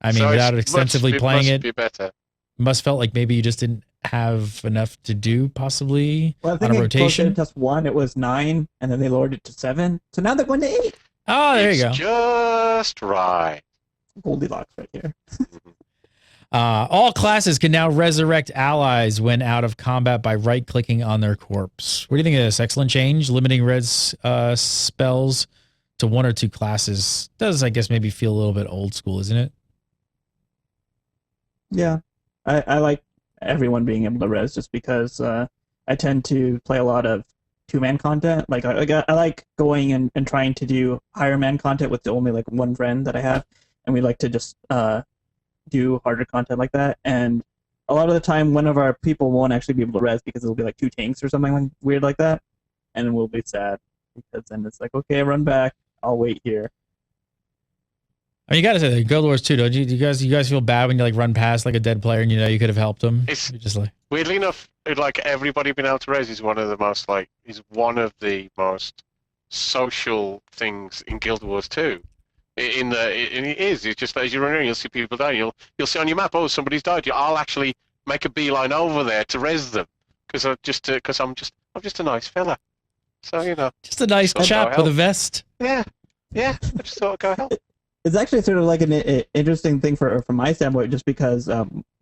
A: I mean, without extensively playing it,
B: be better.
A: Must felt like maybe you just didn't have enough to do, possibly,
C: well, I think
A: on a rotation.
C: Just 1, it was 9, and then they lowered it to 7. So now they're going to 8.
A: Oh, there you go.
B: Just right.
C: Goldilocks right here.
A: All classes can now resurrect allies when out of combat by right-clicking on their corpse. What do you think of this? Excellent change. Limiting res spells to 1 or 2 classes. Does, I guess, maybe feel a little bit old school, isn't it?
C: Yeah. I like everyone being able to res just because I tend to play a lot of 2-man content. Like I like going and trying to do higher man content with only like one friend that I have, and we like to just do harder content like that. And a lot of the time, one of our people won't actually be able to res because it'll be like 2 tanks or something like weird like that, and we'll be sad because then it's like, okay, run back. I'll wait here.
A: I mean, you gotta say that Guild Wars 2, don't you? Do you guys feel bad when you like run past like a dead player and you could have helped him?
B: It's
A: just like,
B: weirdly enough, like everybody being able to res is one of the most social things in Guild Wars 2. It's just as you run around, you'll see people die. You'll see on your map, oh, somebody's died. I'll actually make a beeline over there to res them because I'm just a nice fella. So
A: just a nice chap with a vest.
B: Yeah. I just thought I'd go help.
C: It's actually sort of like an interesting thing from my standpoint, just because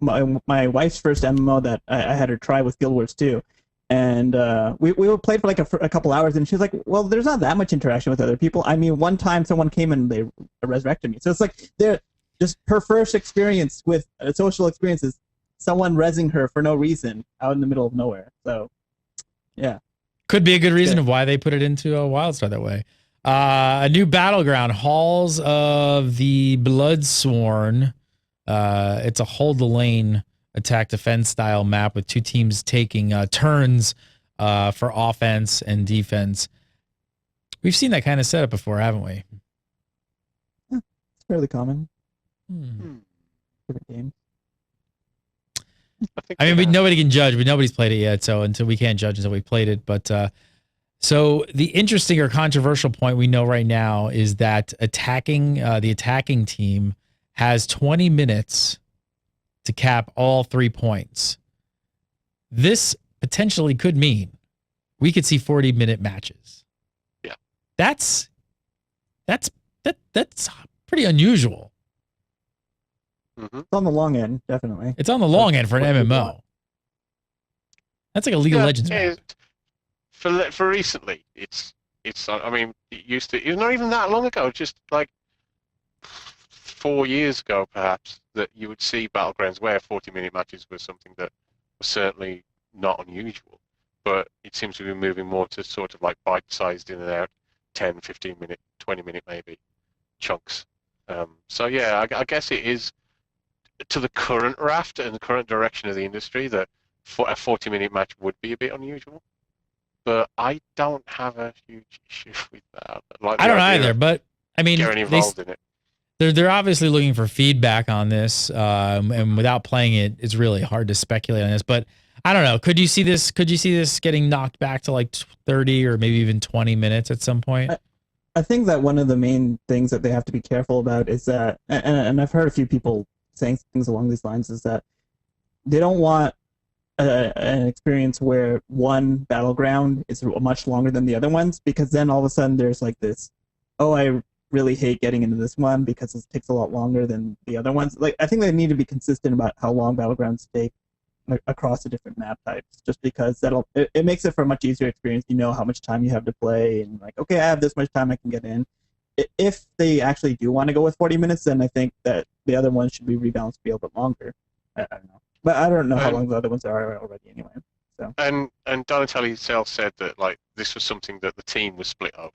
C: my wife's first MMO that I had her try was Guild Wars 2, and we played for like a couple hours, and she was like, "Well, there's not that much interaction with other people." I mean, one time someone came and they resurrected me, so it's like they're just her first experience with social experiences, someone rezzing her for no reason out in the middle of nowhere. So, yeah,
A: could be a good reason of why they put it into a WildStar that way. A new battleground, Halls of the Bloodsworn. It's a hold the lane attack defense style map with 2 teams taking turns for offense and defense. We've seen that kind of setup before, haven't we?
C: Yeah, it's fairly common. Different games.
A: I mean, nobody can judge, but nobody's played it yet. So until we can't judge until we played it, but. So the interesting or controversial point we know right now is that the attacking team has 20 minutes to cap all 3 points. This potentially could mean we could see 40-minute matches.
B: Yeah.
A: That's pretty unusual.
B: Mm-hmm.
C: It's on the long end, definitely.
A: It's on the long end for an MMO. That's like a League of Legends map.
B: For recently, it's. I mean, it's not even that long ago. Just like 4 years ago, perhaps, that you would see battlegrounds where 40-minute matches was something that was certainly not unusual. but it seems to be moving more to sort of like bite-sized in and out, 10, 15 minute, 20-minute maybe chunks. So yeah, I guess it is to the current raft and the current direction of the industry that a 40-minute match would be a bit unusual. But I don't have a huge issue with that. Like
A: I don't either, but I mean,
B: getting involved in it.
A: They're obviously looking for feedback on this, and without playing it, it's really hard to speculate on this. But I don't know. Could you see this? Could you see this getting knocked back to like 30 or maybe even 20 minutes at some point?
C: I think that one of the main things that they have to be careful about is that, and I've heard a few people saying things along these lines, is that they don't want an experience where one battleground is much longer than the other ones, because then all of a sudden there's like this, oh, I really hate getting into this one because it takes a lot longer than the other ones. Like, I think they need to be consistent about how long battlegrounds take across the different map types, just because it makes it for a much easier experience. You know how much time you have to play, and like, okay, I have this much time, I can get in. If they actually do want to go with 40 minutes, then I think that the other ones should be rebalanced to be a little bit longer. I don't know, but I don't know how long the other ones are already anyway. So
B: and Donatelli himself said that like this was something that the team was split over.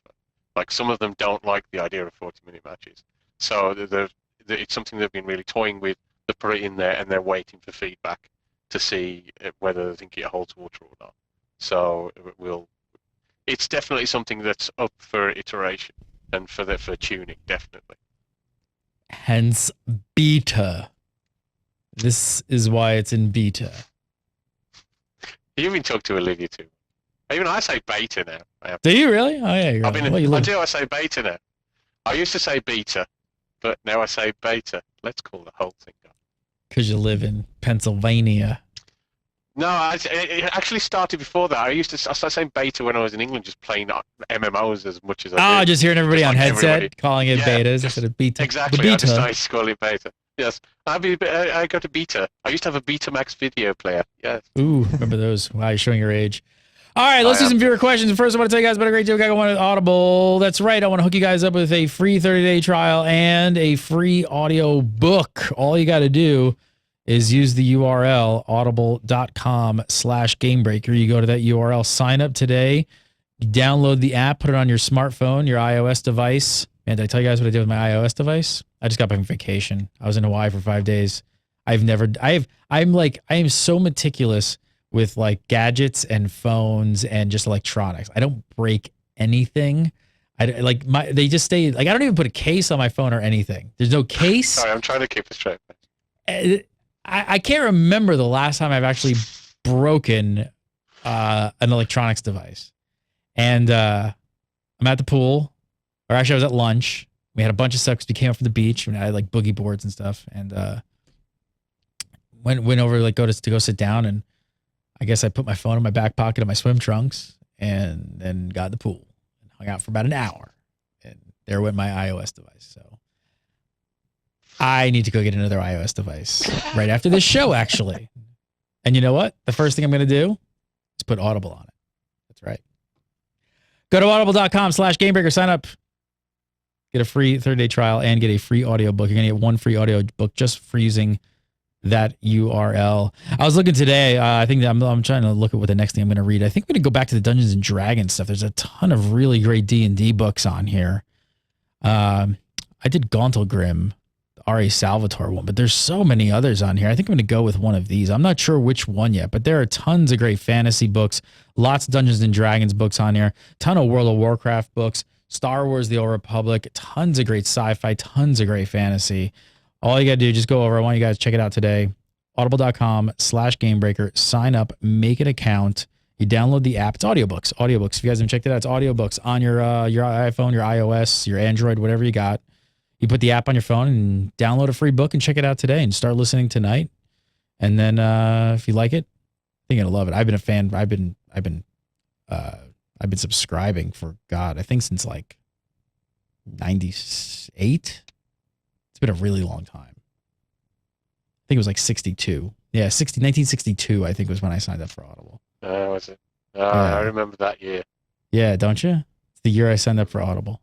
B: Like some of them don't like the idea of 40-minute matches, so it's something they've been really toying with. They put it in there and they're waiting for feedback to see whether they think it holds water or not. So it's definitely something that's up for iteration and for tuning, definitely.
A: Hence beta. This is why it's in beta.
B: You even talk to Olivia too. Even I say beta now.
A: Do you really? Oh yeah, you're right.
B: I say beta now. I used to say beta, but now I say beta. Let's call the whole thing up.
A: Because you live in Pennsylvania.
B: No, it actually started before that. I started saying beta when I was in England, just playing MMOs as much as I did.
A: Just hearing everybody on headset calling it betas instead of beta.
B: Exactly,
A: beta.
B: I just started calling it beta. Yes, I got a beta. I used to have a Betamax video player. Yes.
A: Ooh, remember those? Wow, you're showing your age. All right, let's do some viewer questions. First, I want to tell you guys about a great deal I got one at Audible. That's right. I want to hook you guys up with a free 30-day trial and a free audio book. All you got to do is use the URL audible.com/Gamebreaker. You go to that URL, sign up today, you download the app, put it on your smartphone, your iOS device. And did I tell you guys what I did with my iOS device? I just got back from vacation. I was in Hawaii for 5 days. I am so meticulous with like gadgets and phones and just electronics. I don't break anything. They just stay like, I don't even put a case on my phone or anything. There's no case.
B: Sorry, I'm trying to keep it straight.
A: I can't remember the last time I've actually broken an electronics device. And I'm at the pool, or actually I was at lunch. We had a bunch of stuff because we came up from the beach and I had like boogie boards and stuff. And went over like to go sit down, and I guess I put my phone in my back pocket of my swim trunks and then got in the pool and hung out for about an hour. And there went my iOS device. So I need to go get another iOS device right after this show, actually. And you know what? The first thing I'm going to do is put Audible on it. That's right. Go to audible.com/Gamebreaker. Sign up. Get a free 30-day trial and get a free audio book. You're going to get one free audio book just for using that URL. I was looking today. I think that I'm trying to look at what the next thing I'm going to read. I think I'm going to go back to the Dungeons and Dragons stuff. There's a ton of really great D&D books on here. I did Gauntlgrim, the R.A. Salvatore one, but there's so many others on here. I think I'm going to go with one of these. I'm not sure which one yet, but there are tons of great fantasy books, lots of Dungeons and Dragons books on here, ton of World of Warcraft books, Star Wars, The Old Republic, tons of great sci-fi, tons of great fantasy. All you got to do, just go over. I want you guys to check it out today. Audible.com/Gamebreaker. Sign up, make an account. You download the app. It's audiobooks. Audiobooks. If you guys haven't checked it out, it's audiobooks on your iPhone, your iOS, your Android, whatever you got. You put the app on your phone and download a free book and check it out today and start listening tonight. And then if you like it, I think you're gonna love it. I've been a fan. I've been subscribing for I think since like 98. It's been a really long time. I think it was like 62. Yeah, 1962, I think was when I signed up for Audible.
B: Was it? I remember that year.
A: Yeah, don't you? It's the year I signed up for Audible.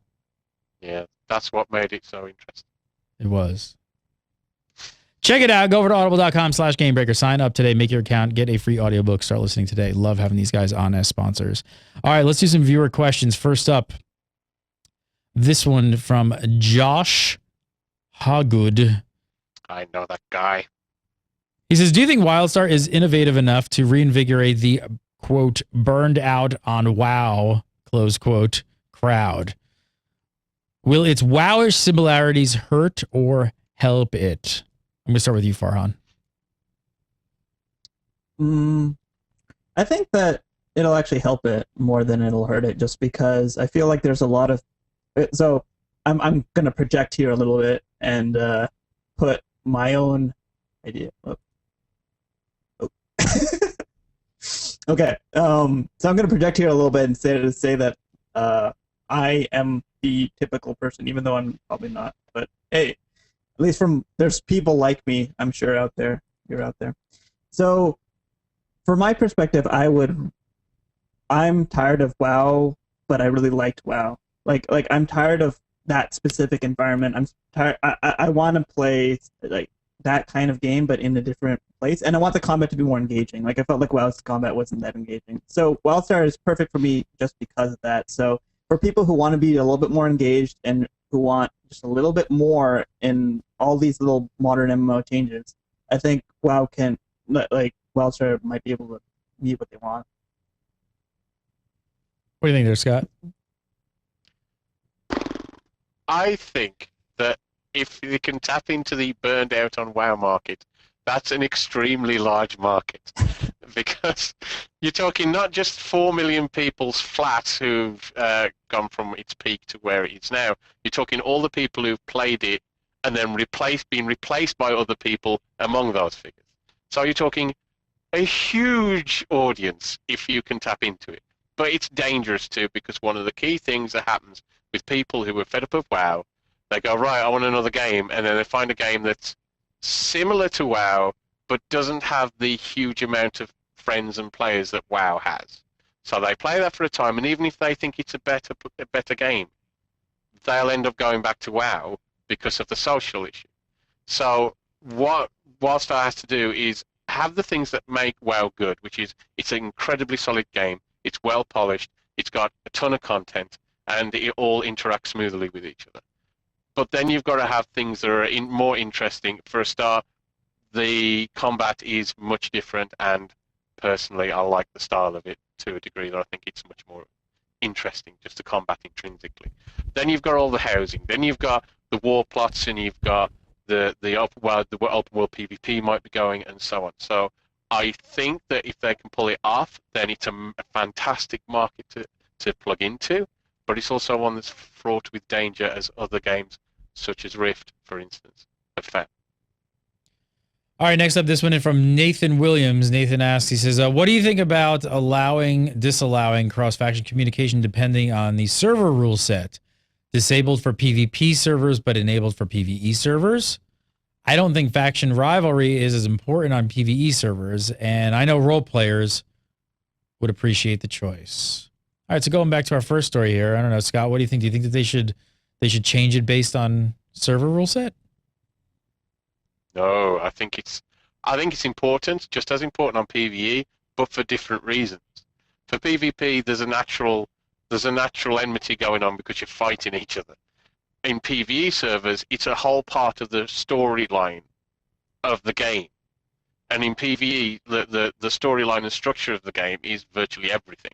B: Yeah, that's what made it so interesting.
A: It was. Check it out. Go over to audible.com/gamebreaker. Sign up today. Make your account. Get a free audiobook. Start listening today. Love having these guys on as sponsors. All right, let's do some viewer questions. First up, this one from Josh Hoggood.
B: I know that guy.
A: He says, do you think WildStar is innovative enough to reinvigorate the, quote, burned out on WoW, close quote, crowd? Will its WoWish similarities hurt or help it? I'm going to start with you, Farhan.
C: I think that it'll actually help it more than it'll hurt it, just because I feel like there's a lot of... So I'm going to project here a little bit and put my own idea. Okay. So I'm going to project here a little bit and say that I am the typical person, even though I'm probably not. But hey, at least there's people like me, I'm sure, out there. You're out there. So from my perspective, I'm tired of WoW, but I really liked WoW. Like I'm tired of that specific environment. I'm tired. I want to play like that kind of game, but in a different place. And I want the combat to be more engaging. Like I felt like WoW's combat wasn't that engaging. So WildStar is perfect for me just because of that. So for people who want to be a little bit more engaged and who want just a little bit more in all these little modern MMO changes, I think WildStar might be able to meet what they want.
A: What do you think there, Scott?
B: I think that if you can tap into the burned out on WoW market, that's an extremely large market. Because you're talking not just 4 million people flat who've gone from its peak to where it is now. You're talking all the people who've played it and then been replaced by other people among those figures. So you're talking a huge audience if you can tap into it. But it's dangerous too, because one of the key things that happens with people who are fed up of WoW, they go, right, I want another game, and then they find a game that's similar to WoW, but doesn't have the huge amount of friends and players that WoW has. So they play that for a time, and even if they think it's a better game, they'll end up going back to WoW because of the social issue. So what WildStar has to do is have the things that make WoW good, which is it's an incredibly solid game, it's well polished, it's got a ton of content, and it all interacts smoothly with each other. But then you've got to have things that are more interesting. For a start, the combat is much different, and personally, I like the style of it to a degree that I think it's much more interesting, just the combat intrinsically. Then you've got all the housing. Then you've got the war plots, and you've got the open world PvP might be going, and so on. So I think that if they can pull it off, then it's a fantastic market to plug into. But it's also one that's fraught with danger, as other games such as Rift, for instance, have found.
A: All right, next up, this one is from Nathan Williams. Nathan asks, he says, what do you think about disallowing cross-faction communication depending on the server rule set? Disabled for PvP servers, but enabled for PvE servers? I don't think faction rivalry is as important on PvE servers, and I know role players would appreciate the choice. All right, so going back to our first story here, I don't know, Scott, what do you think? Do you think that they should change it based on server rule set?
B: No, I think it's important, just as important on PvE, but for different reasons. For PvP, there's a natural enmity going on because you're fighting each other. In PvE servers, it's a whole part of the storyline of the game. And in PvE, the storyline and structure of the game is virtually everything.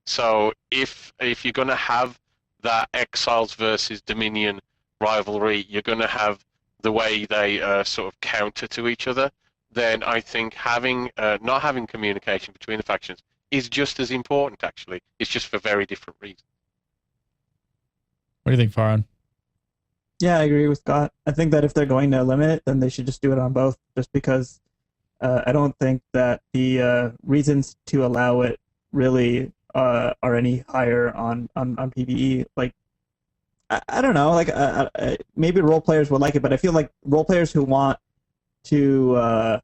B: So if you're going to have that Exiles versus Dominion rivalry, you're going to have the way they sort of counter to each other, then I think not having communication between the factions is just as important, actually. It's just for very different reasons.
A: What do you think, Farhan?
C: Yeah, I agree with Scott. I think that if they're going to limit it, then they should just do it on both, just because I don't think that the reasons to allow it really are any higher on PvE. Like, I don't know, like maybe role players would like it, but I feel like role players who want to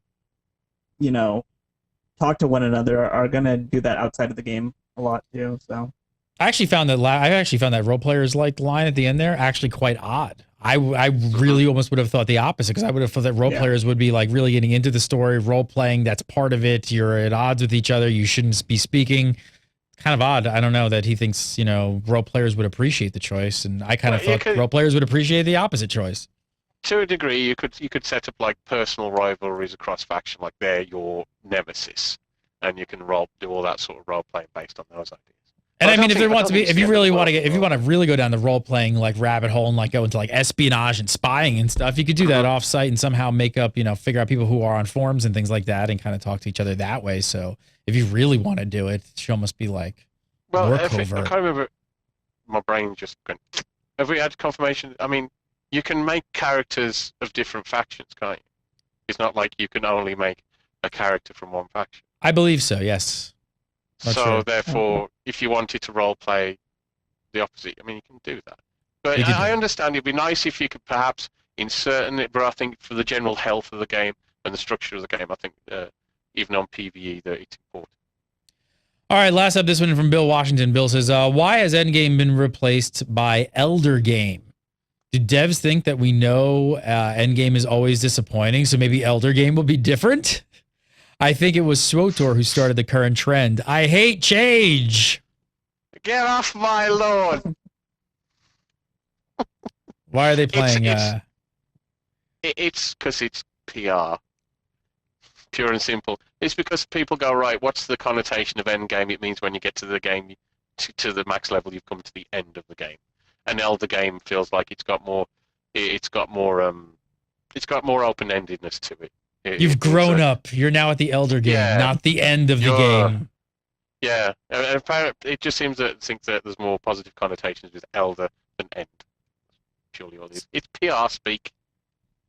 C: talk to one another are gonna do that outside of the game a lot too. So
A: I actually found that role players like line at the end there actually quite odd. I really almost would have thought the opposite, because I would have thought that role players would be like really getting into the story, role playing. That's part of it. You're at odds with each other. You shouldn't be speaking. Kind of odd. I don't know that he thinks, role players would appreciate the choice, and I kind of thought role players would appreciate the opposite choice.
B: To a degree, you could set up like personal rivalries across faction, like they're your nemesis, and you can do all that sort of role playing based on those ideas.
A: And I mean, if you really want to really go down the role playing like rabbit hole and like go into like espionage and spying and stuff, you could do that off site and somehow make up, figure out people who are on forums and things like that and kind of talk to each other that way. So if you really want to do it, it should almost be like more covert.
B: I can't remember. My brain just went. Have we had confirmation? I mean, you can make characters of different factions, can't you? It's not like you can only make a character from one faction.
A: I believe so. Yes.
B: Therefore, if you wanted to role play the opposite, I mean, you can do that. But I understand it'd be nice if you could perhaps insert it, but I think for the general health of the game and the structure of the game, I think even on PvE, that it's important.
A: All right, last up, this one from Bill Washington. Bill says, why has Endgame been replaced by Elder Game? Do devs think that we know Endgame is always disappointing, so maybe Elder Game will be different? I think it was Swotor who started the current trend. I hate change.
B: Get off my lawn.
A: Why are they playing?
B: It's because it's PR. Pure and simple. It's because people go, right, what's the connotation of end game? It means when you get to the game, to the max level, you've come to the end of the game. An Elder Game feels like it's got more open-endedness to it.
A: You've grown up. You're now at the Elder Game, not the end of the game.
B: Yeah, and apparently it just seems to think that there's more positive connotations with Elder than End. Purely all this. It's PR speak.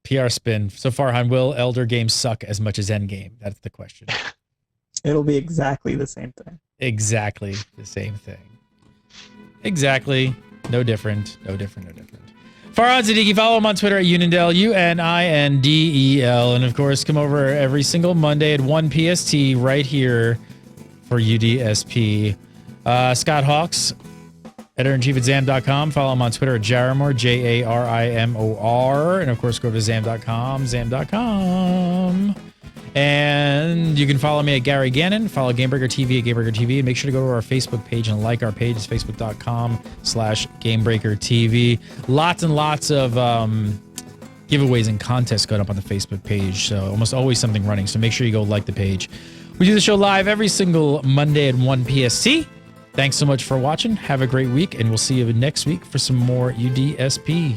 A: PR spin. So Farhan, will Elder Game suck as much as End Game? That's the question.
C: It'll be exactly the same thing.
A: Exactly the same thing. Exactly. No different. No different. No different. Farhan Siddiqui, follow him on Twitter at Unindel, UNINDEL. And of course, come over every single Monday at 1 PST right here for UDSP. Scott Hawks, editor-in-chief at Zam.com. Follow him on Twitter at Jarimor, JARIMOR. And of course, go to Zam.com, Zam.com. And you can follow me at Gary Gannon. Follow Gamebreaker TV at Gamebreaker TV. And make sure to go to our Facebook page and like our page. It's facebook.com/Gamebreaker TV. Lots and lots of giveaways and contests going up on the Facebook page. So almost always something running. So make sure you go like the page. We do the show live every single Monday at 1 PST. Thanks so much for watching. Have a great week. And we'll see you next week for some more UDSP.